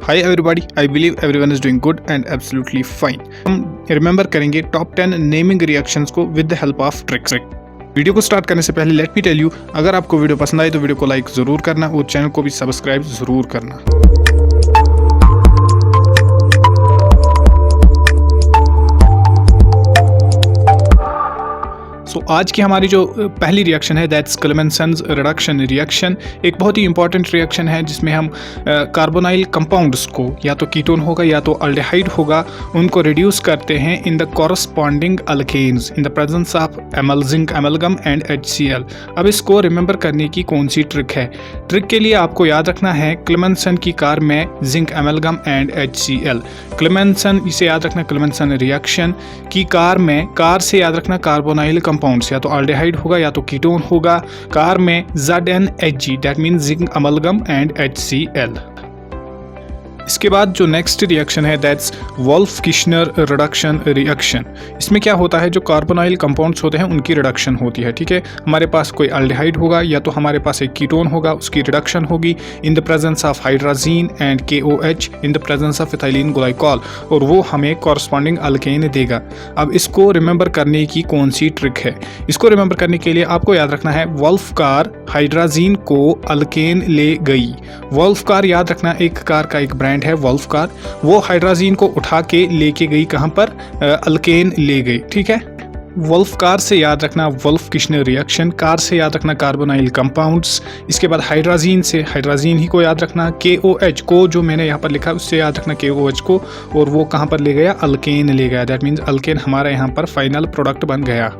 Hi everybody, I believe everyone is doing good and absolutely fine. हम remember करेंगे top 10 naming reactions को with the help of tricks. Video को start करने से पहले let me tell you, अगर आपको वीडियो पसंद आए तो वीडियो को लाइक ज़रूर करना और चैनल को भी सब्सक्राइब ज़रूर करना। आज की हमारी जो पहली रिएक्शन है दैट्स क्लेमेंसन्स रिडक्शन रिएक्शन। एक बहुत ही इंपॉर्टेंट रिएक्शन है जिसमें हम कार्बोनाइल कंपाउंड्स को, या तो कीटोन होगा या तो अल्डेहाइड होगा, उनको रिड्यूस करते हैं in the corresponding alkanes in the presence of zinc amalgam and HCl। अब इसको रिमेंबर करने की कौन सी ट्रिक है? ट्रिक के लिए आपको याद रखना है क्लेमेंसन की कार में zinc amalgam and HCl। Clemmensen, इसे याद रखना, क्लेमेंसन रिएक्शन की कार से याद रखना कार्बोनाइल कंपाउंड, या तो अल्डेहाइड होगा या तो कीटोन होगा। कार में ZnHg, that means zinc amalgam and HCl। इसके बाद जो नेक्स्ट रिएक्शन है दैट्स वोल्फ-किश्नर रिडक्शन रिएक्शन। इसमें क्या होता है, जो कार्बोनाइल कंपाउंड्स होते हैं उनकी रिडक्शन होती है। ठीक है, हमारे पास कोई अल्डेहाइड होगा या तो हमारे पास एक कीटोन होगा, उसकी रिडक्शन होगी इन the presence of hydrazine and KOH in the presence of ethylene glycol, और वो हमें कॉरस्पॉन्डिंग अल्केन देगा। अब इसको रिमेंबर करने की कौन सी ट्रिक है? इसको रिमेंबर करने के लिए आपको याद रखना है वोल्फ कार हाइड्राजीन को अल्केन ले गई। वोल्फ कार याद रखना, एक कार का एक ब्रांड है वोल्फ कार, वो हाइड्राजीन को उठा के लेके गई कहां पर? अल्केन ले गई। ठीक है, वोल्फ कार से याद रखना वोल्फ-किश्नर रिएक्शन, कार से याद रखना कार्बोनाइल कंपाउंड्स। इसके बाद हाइड्राजीन से, हाइड्राजीन ही को याद रखना, KOH को जो मैंने यहाँ पर लिखा उससे याद रखना KOH को, और वो कहाँ पर ले गया? अल्केन ले गया। दैट मीन्स अल्केन हमारा यहाँ पर फाइनल प्रोडक्ट बन गया।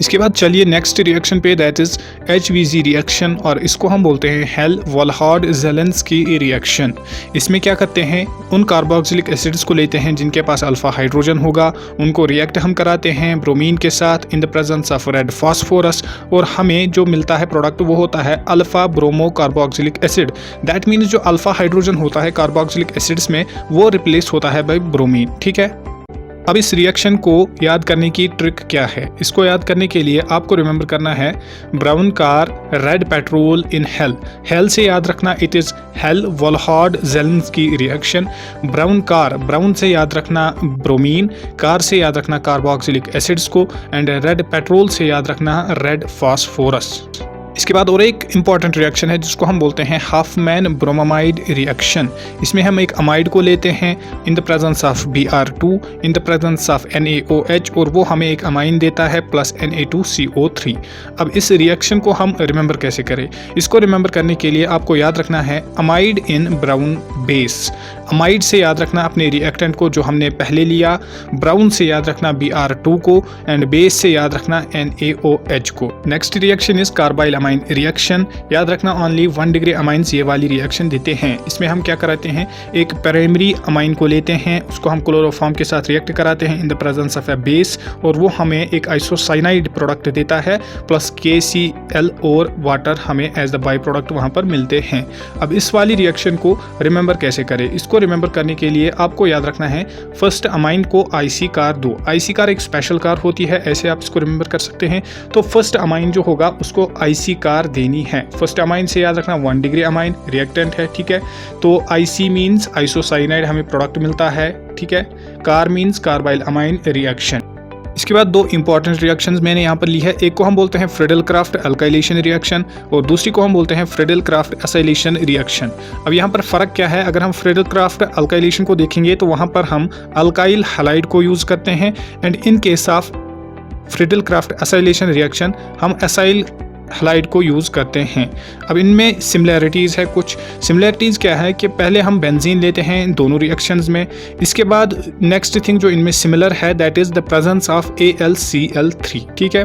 इसके बाद चलिए नेक्स्ट रिएक्शन पे, दैट इज HVG रिएक्शन, और इसको हम बोलते हैं हेल-वोल्हार्ड-ज़ेलेंस्की रिएक्शन। इसमें क्या करते हैं, उन कार्बोक्सिलिक एसिड्स को लेते हैं जिनके पास अल्फा हाइड्रोजन होगा, उनको रिएक्ट हम कराते हैं ब्रोमीन के साथ इन the presence of red phosphorus, और हमें जो मिलता है प्रोडक्ट वो होता है alpha bromo carboxylic acid. That means जो अल्फा हाइड्रोजन होता है कार्बोक्सिलिक एसिड्स में वो रिप्लेस होता है बाय ब्रोमीन। ठीक है, अब इस रिएक्शन को याद करने की ट्रिक क्या है? इसको याद करने के लिए आपको रिमेंबर करना है brown car red petrol in hell. Hell से याद रखना it is Hell Volhard Zelinsky reaction. Brown car, brown से याद रखना ब्रोमीन, कार से याद रखना कार्बोक्सिलिक एसिड्स को, एंड रेड पेट्रोल से याद रखना रेड फास्फोरस। इसके बाद और एक इंपॉर्टेंट रिएक्शन है जिसको हम बोलते हैं हाफमैन ब्रोमामाइड रिएक्शन। इसमें हम एक अमाइड को लेते हैं in the presence of Br2 in the presence of NaOH, और वो हमें एक अमाइन देता है प्लस Na2CO3। अब इस रिएक्शन को हम रिमेंबर कैसे करें? इसको रिमेंबर करने के लिए आपको याद रखना है अमाइड इन ब्राउन बेस। अमाइड से याद रखना अपने रिएक्टेंट को जो हमने पहले लिया, ब्राउन से याद रखना Br2 को, एंड बेस से याद रखना NaOH को। Next reaction is carbyl amine reaction. याद रखना ओनली 1 डिग्री अमाइंस ये वाली रिएक्शन देते हैं। इसमें हम क्या कराते हैं, एक प्राइमरी अमाइन को लेते हैं, उसको हम क्लोरोफॉर्म के साथ रिएक्ट कराते हैं in the presence of A base, और वो हमें एक आइसोसाइनाइड प्रोडक्ट देता है प्लस KCl और वाटर हमें एज द बाई प्रोडक्ट वहाँ पर मिलते हैं। अब इस वाली रिएक्शन को रिमेंबर कैसे करें? इसको रिमेंबर करने के लिए आपको याद रखना है फर्स्ट अमाइन को IC कार दो। IC कार एक स्पेशल कार होती है, ऐसे आप इसको रिमेंबर कर सकते हैं। तो फर्स्ट अमाइन जो होगा उसको IC कार देनी है। फर्स्ट अमाइन से याद रखना 1 डिग्री अमाइन रिएक्टेंट है। ठीक है, तो IC मींस आइसोसाइनाइड हमें प्रोडक्ट मिलता है। ठीक है, car means carbyl amine reaction. इसके बाद दो इंपॉर्टेंट रिएक्शंस मैंने यहाँ पर ली है, एक को हम बोलते हैं फ्रीडल-क्राफ्ट अल्काइलेशन रिएक्शन और दूसरी को हम बोलते हैं फ्रीडल-क्राफ्ट एसाइलेशन रिएक्शन। अब यहाँ पर फ़र्क क्या है? अगर हम फ्रीडल-क्राफ्ट अल्काइलेशन को देखेंगे तो वहाँ पर हम अल्काइल हैलाइड को यूज़ करते हैं, and in case of Friedel-Crafts acylation reaction हम एसाइल हैलाइड को यूज़ करते हैं। अब इनमें सिमिलैरिटीज़ है। कुछ सिमिलैरिटीज़ क्या है कि पहले हम बेंजीन लेते हैं दोनों रिएक्शंस में। इसके बाद नेक्स्ट थिंग जो इनमें सिमिलर है that is the presence of AlCl3। ठीक है,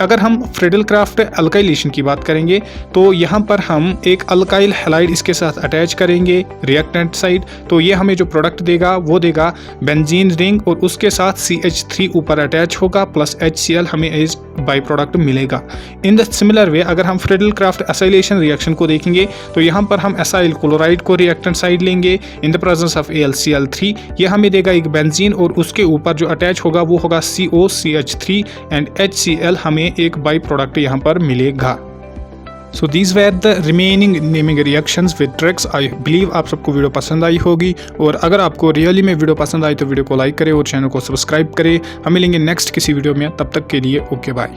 अगर हम फ्रीडल-क्राफ्ट अल्काइलेशन की बात करेंगे तो यहाँ पर हम एक अल्काइल हैलाइड इसके साथ अटैच करेंगे रिएक्टेंट साइड, तो ये हमें जो प्रोडक्ट देगा वो देगा बेंजीन रिंग, और उसके साथ CH3 ऊपर अटैच होगा प्लस HCl हमें एज बाई प्रोडक्ट मिलेगा। इन द सिमिलर वे अगर हम फ्रीडल-क्राफ्ट एसाइलेशन रिएक्शन को देखेंगे तो यहाँ पर हम एसाइल क्लोराइड को रिएक्टेंट साइड लेंगे इन द प्रेजेंस ऑफ AlCl3, ये हमें देगा एक बेंजीन, और उसके ऊपर जो अटैच होगा वो होगा COCH3 एंड HCl हमें एक बाई प्रोडक्ट यहाँ पर मिलेगा। So these were the remaining naming reactions with tricks. I believe आप सबको वीडियो पसंद आई होगी, और अगर आपको रियली में वीडियो पसंद आई तो वीडियो को लाइक करें और चैनल को सब्सक्राइब करें। हम मिलेंगे नेक्स्ट किसी वीडियो में, तब तक के लिए ओके बाय।